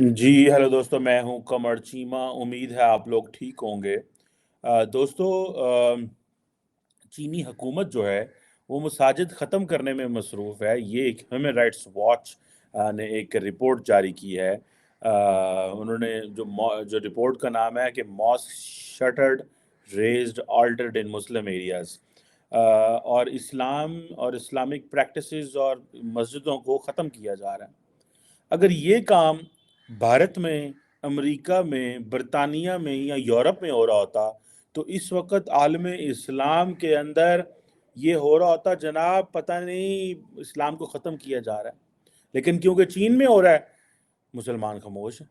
جی hello دوستو، میں ہوں قمر چیمہ. امید ہے آپ لوگ ٹھیک ہوں گے. دوستو، چینی حکومت جو ہے وہ مساجد ختم کرنے میں مصروف ہے. یہ ایک ہیومن رائٹس واچ نے ایک رپورٹ جاری کی ہے. انہوں نے جو رپورٹ کا نام ہے کہ ماسک شٹرڈ ریزڈ آلٹرڈ ان مسلم ایریاز، اور اسلام اور اسلامک پریکٹسز اور مسجدوں کو ختم کیا جا رہا ہے. اگر یہ کام بھارت میں، امریکہ میں، برطانیہ میں یا یورپ میں ہو رہا ہوتا تو اس وقت عالم اسلام کے اندر یہ ہو رہا ہوتا جناب پتہ نہیں اسلام کو ختم کیا جا رہا ہے. لیکن کیونکہ چین میں ہو رہا ہے، مسلمان خاموش ہیں.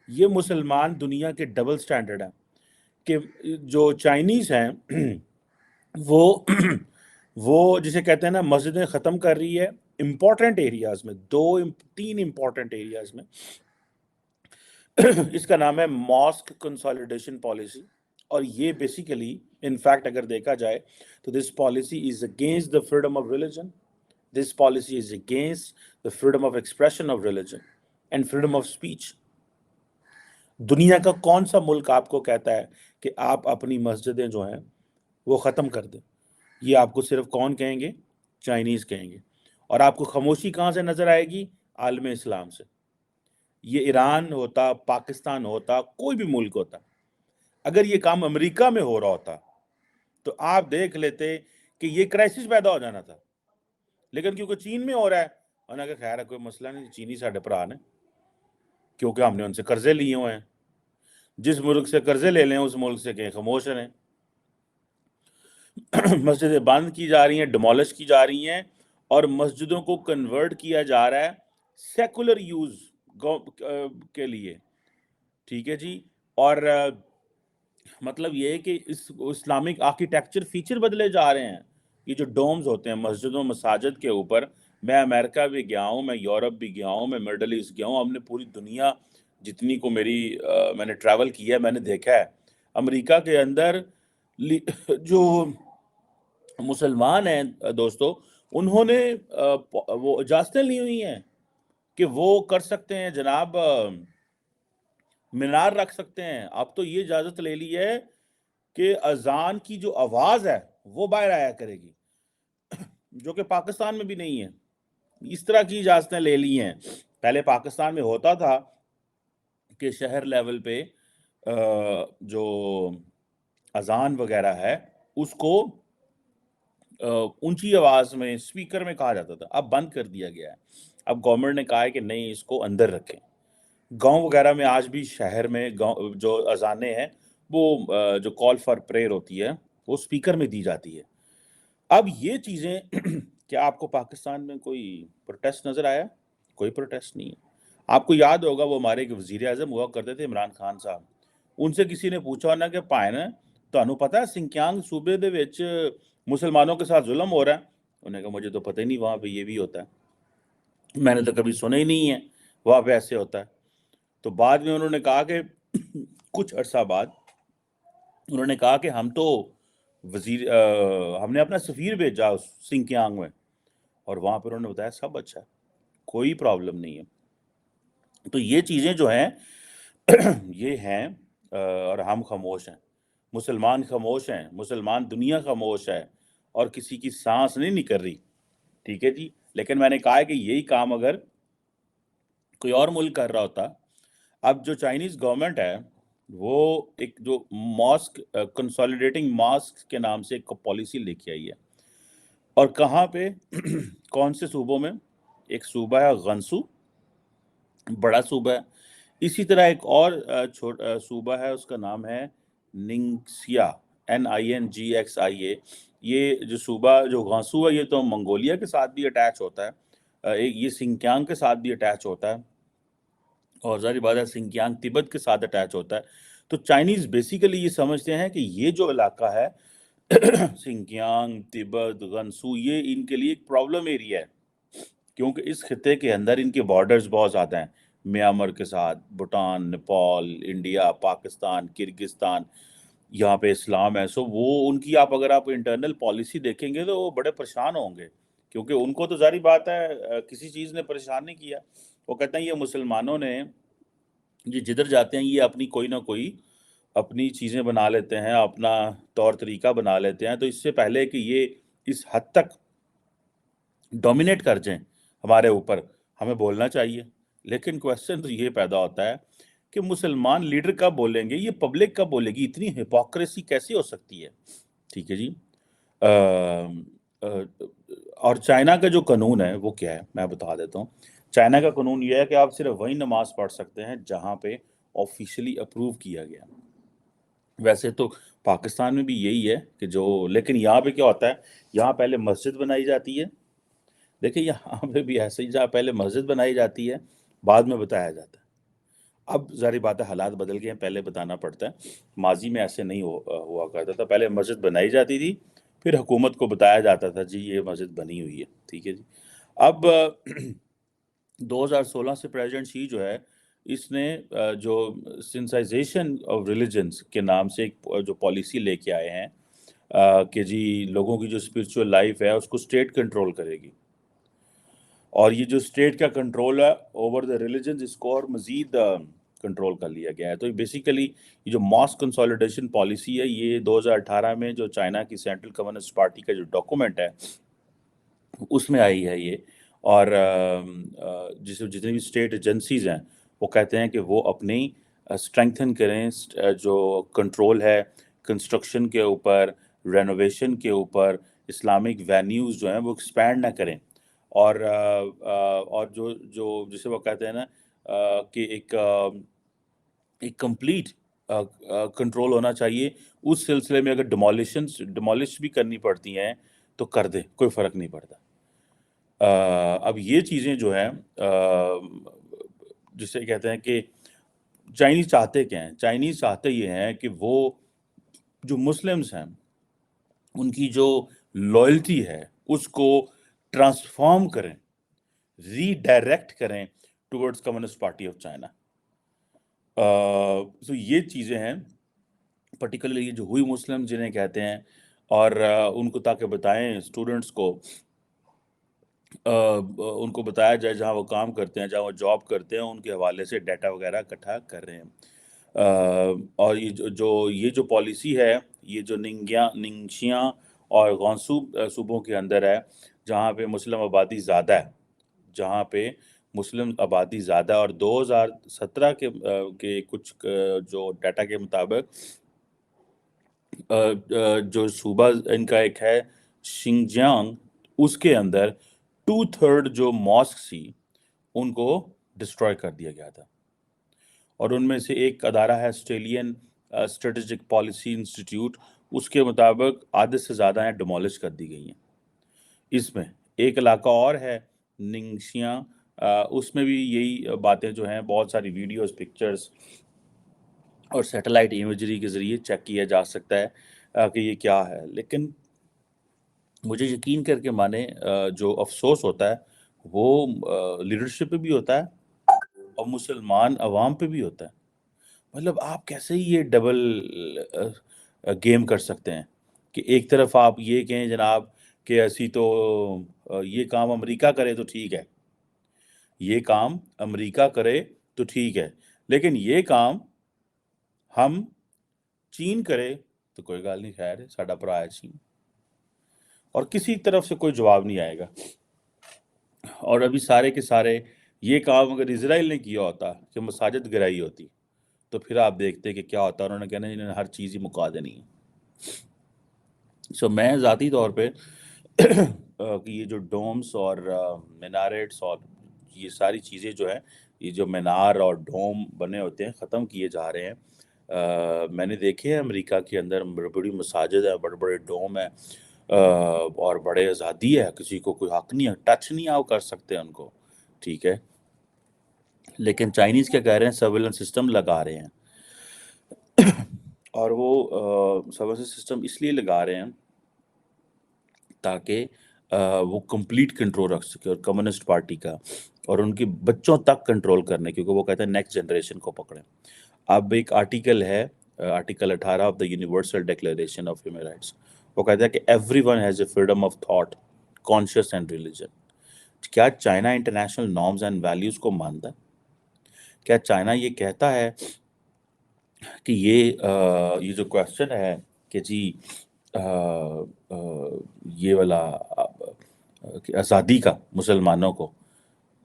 یہ مسلمان دنیا کے ڈبل سٹینڈرڈ ہیں کہ جو چائنیز ہیں وہ وہ جسے کہتے ہیں نا مسجدیں ختم کر رہی ہے امپورٹنٹ ایریاز میں، تین امپورٹنٹ ایریاز میں. اس کا نام ہے ماسک کنسالیڈیشن پالیسی. اور یہ بیسیکلی انفیکٹ اگر دیکھا جائے تو this policy is against the freedom of religion. This policy is against the freedom of expression of religion and freedom of speech. دنیا کا کون سا ملک آپ کو کہتا ہے کہ آپ اپنی مسجدیں جو ہیں وہ ختم کر دیں؟ یہ آپ کو صرف کون کہیں گے؟ چائنیز کہیں گے. اور آپ کو خاموشی کہاں سے نظر آئے گی؟ عالم اسلام سے. یہ ایران ہوتا، پاکستان ہوتا، کوئی بھی ملک ہوتا، اگر یہ کام امریکہ میں ہو رہا ہوتا تو آپ دیکھ لیتے کہ یہ کرائسس پیدا ہو جانا تھا. لیکن کیونکہ چین میں ہو رہا ہے، انہوں نے کہا خیر ہے کوئی مسئلہ نہیں، چینی ساڈے بھرا نے، کیونکہ ہم نے ان سے قرضے لیے ہوئے ہیں. جس ملک سے قرضے لے لیں اس ملک سے کہیں خاموش رہیں. مسجدیں بند کی جا رہی ہیں، ڈیمولش کی جا رہی ہیں، اور مسجدوں کو کنورٹ کیا جا رہا ہے سیکولر یوز کے لیے. ٹھیک ہے جی. اور مطلب یہ ہے کہ اسلامک آرکیٹیکچر فیچر بدلے جا رہے ہیں. یہ جو ڈومز ہوتے ہیں مسجدوں مساجد کے اوپر، میں امریکہ بھی گیا ہوں، میں یورپ بھی گیا ہوں، میں مڈل ایسٹ گیا ہوں. ہم نے پوری دنیا جتنی کو میں نے ٹریول کیا ہے میں نے دیکھا ہے. امریکہ کے اندر جو مسلمان ہیں دوستو، انہوں نے وہ اجازتیں لی ہوئی ہیں کہ وہ کر سکتے ہیں جناب، مینار رکھ سکتے ہیں. اب تو یہ اجازت لے لی ہے کہ اذان کی جو آواز ہے وہ باہر آیا کرے گی، جو کہ پاکستان میں بھی نہیں ہے. اس طرح کی اجازتیں لے لی ہیں. پہلے پاکستان میں ہوتا تھا کہ شہر لیول پہ جو اذان وغیرہ ہے اس کو اونچی آواز میں اسپیکر میں کہا جاتا تھا. اب بند کر دیا گیا ہے. اب گورنمنٹ نے کہا ہے کہ نہیں، اس کو اندر رکھیں. گاؤں وغیرہ میں آج بھی شہر میں جو اذانیں ہیں وہ جو کال فار پریئر ہوتی ہے وہ اسپیکر میں دی جاتی ہے. اب یہ چیزیں کیا آپ کو پاکستان میں کوئی پروٹیسٹ نظر آیا؟ کوئی پروٹیسٹ نہیں ہے. آپ کو یاد ہوگا وہ ہمارے وزیر اعظم ہوا کرتے تھے عمران خان صاحب، ان سے کسی نے پوچھا ہونا کہ پائن تمہیں پتہ ہے سنکیانگ صوبے دے وچ مسلمانوں کے ساتھ ظلم ہو رہا ہے؟ انہوں نے کہا مجھے تو پتہ ہی نہیں وہاں پہ یہ بھی ہوتا ہے، میں نے تو کبھی سنا ہی نہیں ہے وہاں پہ ایسے ہوتا ہے. تو بعد میں انہوں نے کہا کہ کچھ عرصہ بعد انہوں نے کہا کہ ہم نے اپنا سفیر بھیجا سنکیانگ میں، اور وہاں پہ انہوں نے بتایا سب اچھا ہے، کوئی پرابلم نہیں ہے. تو یہ چیزیں جو ہیں یہ ہیں، اور ہم خاموش ہیں. مسلمان خاموش ہیں، مسلمان دنیا خاموش ہے، اور کسی کی سانس نہیں نکل رہی. ٹھیک ہے جی. لیکن میں نے کہا ہے کہ یہی کام اگر کوئی اور ملک کر رہا ہوتا. اب جو چائنیز گورنمنٹ ہے وہ ایک جو ماسک کنسالیڈیٹنگ ماسک کے نام سے ایک پالیسی لے کے آئی ہے. اور کہاں پہ کون سے صوبوں میں؟ ایک صوبہ ہے غنسو، بڑا صوبہ ہے. اسی طرح ایک اور چھوٹا صوبہ ہے، اس کا نام ہے ننگسیا، NINGXIA. یہ جو صوبہ جو غانسو ہے یہ تو منگولیا کے ساتھ بھی اٹیچ ہوتا ہے، یہ سنکیانگ کے ساتھ بھی اٹیچ ہوتا ہے، اور ظاہر بات ہے سنکیانگ تبت کے ساتھ اٹیچ ہوتا ہے. تو چائنیز بیسیکلی یہ سمجھتے ہیں کہ یہ جو علاقہ ہے سنکیانگ، تبت، غنسو، یہ ان کے لیے ایک پرابلم ایریا ہے، کیونکہ اس خطے کے اندر ان کے بارڈرز بہت زیادہ ہیں میانمار کے ساتھ، بھوٹان، نیپال، انڈیا، پاکستان، کرگزستان. یہاں پہ اسلام ہے. سو وہ ان کی اگر آپ انٹرنل پالیسی دیکھیں گے تو وہ بڑے پریشان ہوں گے، کیونکہ ان کو تو ظاہری بات ہے کسی چیز نے پریشان نہیں کیا. وہ کہتے ہیں یہ مسلمانوں نے یہ جدھر جاتے ہیں یہ اپنی کوئی نہ کوئی اپنی چیزیں بنا لیتے ہیں، اپنا طور طریقہ بنا لیتے ہیں، تو اس سے پہلے کہ یہ اس حد تک ڈومینیٹ کر جائیں ہمارے اوپر، ہمیں بولنا چاہیے۔ لیکن کویسچن تو یہ پیدا ہوتا ہے کہ مسلمان لیڈر کب بولیں گے، یہ پبلک کب بولے گی، اتنی ہپوکریسی کیسی ہو سکتی ہے؟ ٹھیک ہے جی۔ اور چائنا کا جو قانون ہے وہ کیا ہے میں بتا دیتا ہوں۔ چائنا کا قانون یہ ہے کہ آپ صرف وہی نماز پڑھ سکتے ہیں جہاں پہ آفیشلی اپروو کیا گیا۔ ویسے تو پاکستان میں بھی یہی ہے کہ لیکن یہاں پہ کیا ہوتا ہے، یہاں پہلے مسجد بنائی جاتی ہے، دیکھیں یہاں پہ بھی ایسے ہی، جہاں پہلے مسجد بنائی جاتی ہے بعد میں بتایا جاتا ہے۔ اب ظاہر بات ہے حالات بدل گئے ہیں، پہلے بتانا پڑتا ہے، ماضی میں ایسے نہیں ہوا کرتا تھا، پہلے مسجد بنائی جاتی تھی پھر حکومت کو بتایا جاتا تھا جی یہ مسجد بنی ہوئی ہے، ٹھیک ہے جی۔ اب 2016 سے پریزیڈنٹ شی جو ہے اس نے جو سینسائزیشن آف ریلیجنس کے نام سے ایک جو پالیسی لے کے آئے ہیں کہ جی لوگوں کی جو اسپرچول لائف ہے اس کو اسٹیٹ کنٹرول کرے گی، اور یہ جو اسٹیٹ کا کنٹرول ہے اوور دا ریلیجنز اس کو اور مزید کنٹرول کر لیا گیا ہے۔ تو بیسیکلی یہ جو ماس کنسالیڈیشن پالیسی ہے یہ 2018 میں جو چائنا کی سینٹرل کمیونسٹ پارٹی کا جو ڈاکومنٹ ہے اس میں آئی ہے یہ، اور جتنی بھی اسٹیٹ ایجنسیز ہیں وہ کہتے ہیں کہ وہ اپنی اسٹرینگتھن کریں جو کنٹرول ہے کنسٹرکشن کے اوپر، رینوویشن کے اوپر، اسلامک وینیوز جو ہیں وہ ایکسپینڈ نہ کریں، اور جو جسے وہ کہتے ہیں نا کہ ایک کمپلیٹ کنٹرول ہونا چاہیے اس سلسلے میں، اگر ڈیمولش بھی کرنی پڑتی ہیں تو کر دیں، کوئی فرق نہیں پڑتا۔ اب یہ چیزیں جو ہیں جسے کہتے ہیں کہ چائنیز چاہتے کیا ہیں، چائنیز چاہتے یہ ہیں کہ وہ جو مسلمز ہیں ان کی جو لائلٹی ہے اس کو ٹرانسفارم کریں، ری ڈائریکٹ کریں towards communist party of China. تو یہ چیزیں ہیں پرٹیکولرلی جو ہوئی مسلم جنہیں کہتے ہیں، اور ان کو تاکہ بتائیں اسٹوڈنٹس کو، ان کو بتایا جائے جہاں وہ کام کرتے ہیں، جہاں وہ جاب کرتے ہیں، ان کے حوالے سے ڈیٹا وغیرہ اکٹھا کر رہے ہیں۔ اور یہ جو پالیسی ہے یہ جو ننگشیاں اور گونسو صوبوں کے اندر ہے جہاں پہ مسلم آبادی زیادہ ہے، جہاں پہ مسلم آبادی زیادہ، اور 2017 کے کچھ جو ڈیٹا کے مطابق جو صوبہ ان کا ایک ہے شنجیانگ، اس کے اندر 2/3 جو ماسک تھی ان کو ڈسٹروائے کر دیا گیا تھا، اور ان میں سے ایک ادارہ ہے آسٹریلین اسٹریٹجک پالیسی انسٹیٹیوٹ، اس کے مطابق آدھے سے زیادہ ہیں ڈیمولش کر دی گئی ہیں۔ اس میں ایک علاقہ اور ہے ننگشیاں، اس میں بھی یہی باتیں جو ہیں، بہت ساری ویڈیوز، پکچرز اور سیٹلائٹ ایمیجری کے ذریعے چیک کیا جا سکتا ہے کہ یہ کیا ہے۔ لیکن مجھے یقین کر کے مانے جو افسوس ہوتا ہے وہ لیڈرشپ پہ بھی ہوتا ہے اور مسلمان عوام پہ بھی ہوتا ہے۔ مطلب آپ کیسے ہی یہ ڈبل گیم کر سکتے ہیں کہ ایک طرف آپ یہ کہیں جناب کہ ایسی تو یہ کام امریکہ کرے تو ٹھیک ہے، یہ کام امریکہ کرے تو ٹھیک ہے، لیکن یہ کام ہم چین کرے تو کوئی گال نہیں، خیر ہے ساڈا بھرا ہے چین، اور کسی طرف سے کوئی جواب نہیں آئے گا۔ اور ابھی سارے کے سارے یہ کام اگر اسرائیل نے کیا ہوتا کہ مساجد گرائی ہوتی تو پھر آپ دیکھتے کہ کیا ہوتا، انہوں نے کہنا انہوں نے ہر چیز ہی مکا دینی ہے۔ میں ذاتی طور پہ کہ یہ جو ڈومز اور میناریٹس اور یہ ساری چیزیں جو ہیں، یہ جو مینار اور ڈوم بنے ہوتے ہیں ختم کیے جا رہے ہیں۔ میں نے دیکھے ہیں امریکہ کے اندر بڑی بڑی مساجد ہیں، بڑے بڑے ڈوم ہیں، اور بڑے آزادی ہے، کسی کو کوئی حق نہیں ہے، ٹچ نہیں آپ کر سکتے ان کو، ٹھیک ہے۔ لیکن چائنیز کیا کہہ رہے ہیں، سرویلنس سسٹم لگا رہے ہیں، اور وہ سرویلنس سسٹم اس لیے لگا رہے ہیں تاکہ وہ کمپلیٹ کنٹرول رکھ سکے، اور کمیونسٹ پارٹی کا اور ان کے بچوں تک کنٹرول کرنے، کیونکہ وہ کہتے ہیں نیکسٹ جنریشن کو پکڑیں۔ اب ایک آرٹیکل ہے، article 18 of the universal declaration of human rights, وہ کہتا ہے کہ every one has a freedom of thought, conscience and religion. کیا China international norms and values کو مانتا ہے؟ کیا چائنا یہ کہتا ہے کہ یہ جو کویشچن ہے کہ جی یہ والا کہ آزادی کا مسلمانوں کو،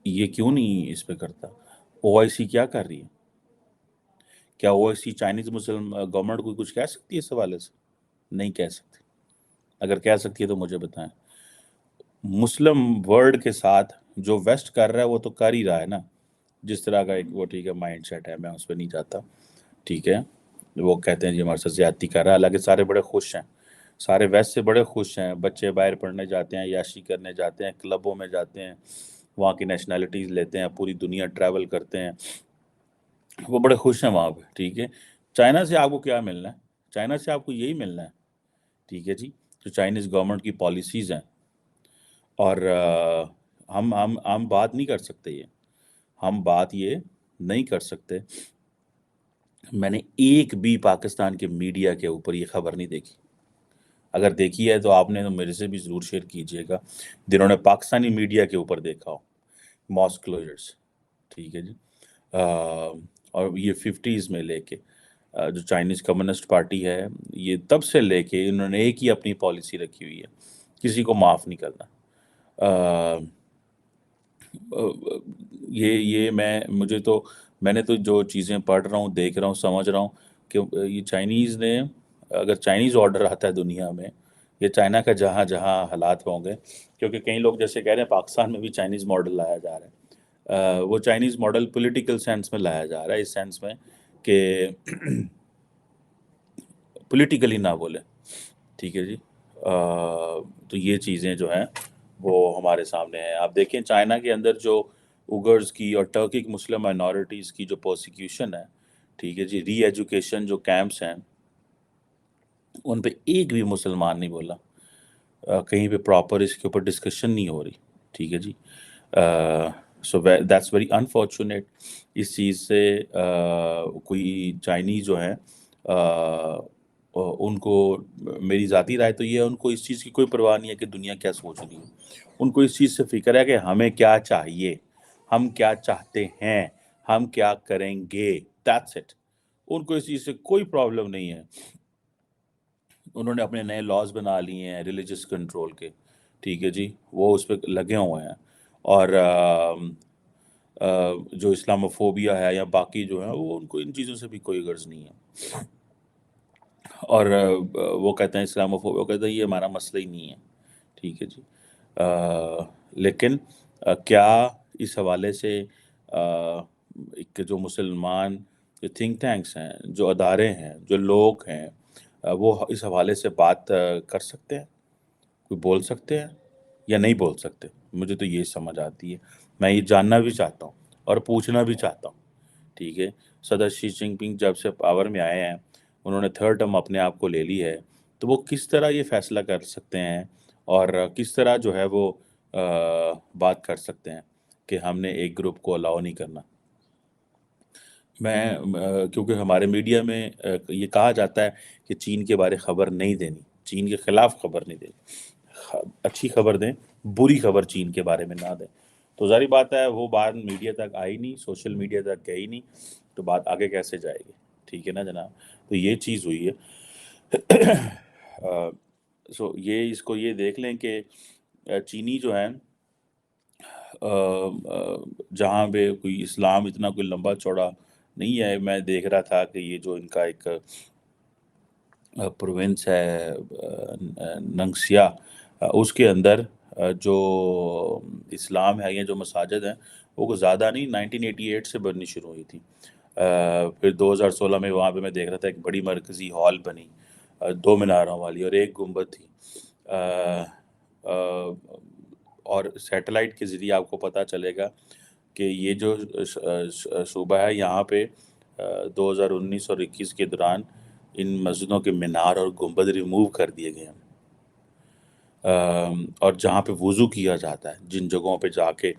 یہ کیوں نہیں اس پہ کرتا؟ او آئی سی کیا کر رہی ہے؟ کیا او آئی سی چائنیز مسلم گورنمنٹ کو کچھ کہہ سکتی ہے اس حوالے سے؟ نہیں کہہ سکتی۔ اگر کہہ سکتی ہے تو مجھے بتائیں۔ مسلم ورلڈ کے ساتھ جو ویسٹ کر رہا ہے وہ تو کر ہی رہا ہے نا، جس طرح کا ایک وہ ٹھیک ہے مائنڈ سیٹ ہے، میں اس پہ نہیں جاتا، ٹھیک ہے۔ وہ کہتے ہیں جی ہمارے ساتھ زیادتی کر رہا ہے، حالانکہ سارے بڑے خوش ہیں، سارے ویسٹ سے بڑے خوش ہیں، بچے باہر پڑھنے جاتے ہیں، عیاشی کرنے جاتے ہیں، کلبوں میں جاتے ہیں، وہاں کی نیشنلٹیز لیتے ہیں، پوری دنیا ٹریول کرتے ہیں، وہ بڑے خوش ہیں وہاں پہ، ٹھیک ہے۔ چائنا سے آپ کو کیا ملنا ہے؟ چائنا سے آپ کو یہی ملنا ہے، ٹھیک ہے جی، جو چائنیز گورنمنٹ کی پالیسیز ہیں۔ اور ہم بات نہیں کر سکتے، ہم بات یہ نہیں کر سکتے۔ میں نے ایک بھی پاکستان کے میڈیا کے اوپر یہ خبر نہیں دیکھی، اگر دیکھی ہے تو آپ نے تو میرے سے بھی ضرور شیئر کیجئے گا، جنہوں نے پاکستانی میڈیا کے اوپر دیکھا ہو، ماسک کلوجرز، ٹھیک ہے جی۔ اور یہ 50s میں لے کے جو چائنیز کمیونسٹ پارٹی ہے، یہ تب سے لے کے انہوں نے ایک ہی اپنی پالیسی رکھی ہوئی ہے، کسی کو معاف نہیں کرنا۔ یہ میں نے تو جو چیزیں پڑھ رہا ہوں، دیکھ رہا ہوں، سمجھ رہا ہوں کہ یہ چائنیز نے، اگر چائنیز آرڈر آتا ہے دنیا میں، یہ چائنا کا جہاں جہاں حالات ہوں گے، کیونکہ کئی لوگ جیسے کہہ رہے ہیں پاکستان میں بھی چائنیز ماڈل لایا جا رہا ہے، وہ چائنیز ماڈل پولیٹیکل سینس میں لایا جا رہا ہے، اس سینس میں کہ پولیٹیکلی نہ بولے، ٹھیک ہے جی۔ تو یہ چیزیں جو ہیں وہ ہمارے سامنے ہیں۔ آپ دیکھیں چائنا کے اندر جو اوگرز کی اور ٹرکک مسلم مائنورٹیز کی جو پرسیکیوشن ہے، ٹھیک ہے جی، ری ایجوکیشن جو کیمپس ہیں، ان پہ ایک بھی مسلمان نہیں بولا، کہیں پہ پراپر اس کے اوپر ڈسکشن نہیں ہو رہی، ٹھیک ہے جی۔ So that's very unfortunate. اس چیز سے کوئی چائنیز جو ہیں ان کو، میری ذاتی رائے تو یہ ہے، ان کو اس چیز کی کوئی پرواہ نہیں ہے کہ دنیا کیا سوچ رہی ہے، ان کو اس چیز سے فکر ہے کہ ہمیں کیا چاہیے، ہم کیا چاہتے ہیں، ہم کیا کریں گے، دیٹس اٹ۔ ان کو اس چیز سے کوئی پرابلم نہیں ہے۔ انہوں نے اپنے نئے لاز بنا لیے ہیں ریلیجس کنٹرول کے، ٹھیک ہے جی، وہ اس پہ لگے ہوئے ہیں۔ اور جو اسلاموفوبیا ہے یا باقی جو ہیں، وہ ان کو ان چیزوں سے بھی کوئی غرض نہیں ہے۔ اور وہ کہتے ہیں اسلاموفوبیا، وہ کہتے ہیں یہ ہمارا مسئلہ ہی نہیں ہے، ٹھیک ہے جی۔ لیکن کیا اس حوالے سے ایک جو مسلمان جو تھنک ٹینکس ہیں، جو ادارے ہیں، جو لوگ ہیں، وہ اس حوالے سے بات کر سکتے ہیں، کوئی بول سکتے ہیں یا نہیں بول سکتے؟ مجھے تو یہ سمجھ آتی ہے، میں یہ جاننا بھی چاہتا ہوں اور پوچھنا بھی چاہتا ہوں، ٹھیک ہے۔ صدر شی جن پنگ جب سے پاور میں آئے ہیں، انہوں نے 3rd ٹرم اپنے آپ کو لے لی ہے، تو وہ کس طرح یہ فیصلہ کر سکتے ہیں اور کس طرح جو ہے وہ بات کر سکتے ہیں کہ ہم نے ایک گروپ کو الاؤ نہیں کرنا؟ کیونکہ ہمارے میڈیا میں یہ کہا جاتا ہے کہ چین کے بارے خبر نہیں دینی، چین کے خلاف خبر نہیں دینی، اچھی خبر دیں، بری خبر چین کے بارے میں نہ دیں۔ تو ظاہری بات ہے وہ بات میڈیا تک آئی نہیں، سوشل میڈیا تک گئی نہیں، تو بات آگے کیسے جائے گی؟ ٹھیک ہے نا جناب؟ تو یہ چیز ہوئی ہے۔ سو اس کو یہ دیکھ لیں کہ چینی جو ہیں، جہاں پہ کوئی اسلام اتنا کوئی لمبا چوڑا نہیں ہے، میں دیکھ رہا تھا کہ یہ جو ان کا ایک پروونس ہے ننگسیا، اس کے اندر جو اسلام ہے یا جو مساجد ہیں، وہ کوئی زیادہ نہیں، 1988 سے بننی شروع ہوئی تھی۔ پھر 2016 میں وہاں پہ میں دیکھ رہا تھا ایک بڑی مرکزی ہال بنی 2 میناروں والی اور ایک گنبد تھی۔ اور سیٹلائٹ کے ذریعے آپ کو پتہ چلے گا کہ یہ جو صوبہ ہے، یہاں پہ 2019 اور 21 کے دوران ان مسجدوں کے مینار اور گنبد ریموو کر دیے گئے ہیں، اور جہاں پہ وضو کیا جاتا ہے، جن جگہوں پہ جا کے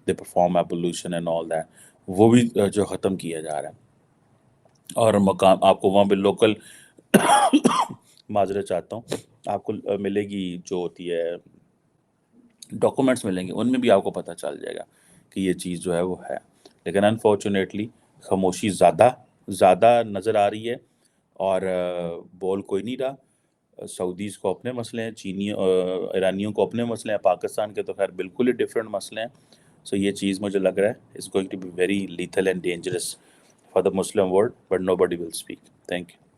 دے perform ablution and all that, وہ بھی جو ختم کیا جا رہا ہے۔ اور مقام آپ کو وہاں پہ لوکل معذرت چاہتا ہوں، آپ کو ملے گی جو ہوتی ہے ڈاکومنٹس ملیں گے، ان میں بھی آپ کو پتہ چل جائے گا کہ یہ چیز جو ہے وہ ہے۔ لیکن انفارچونیٹلی خاموشی زیادہ نظر آ رہی ہے اور بول کوئی نہیں رہا. سعودیز کو اپنے مسئلے ہیں, ایرانیوں کو اپنے مسئلے ہیں, پاکستان کے تو خیر بالکل ہی ڈفرینٹ مسئلے ہیں. سو یہ چیز مجھے لگ رہا ہے is going to be very lethal and dangerous for the Muslim world, but nobody will speak. Thank you.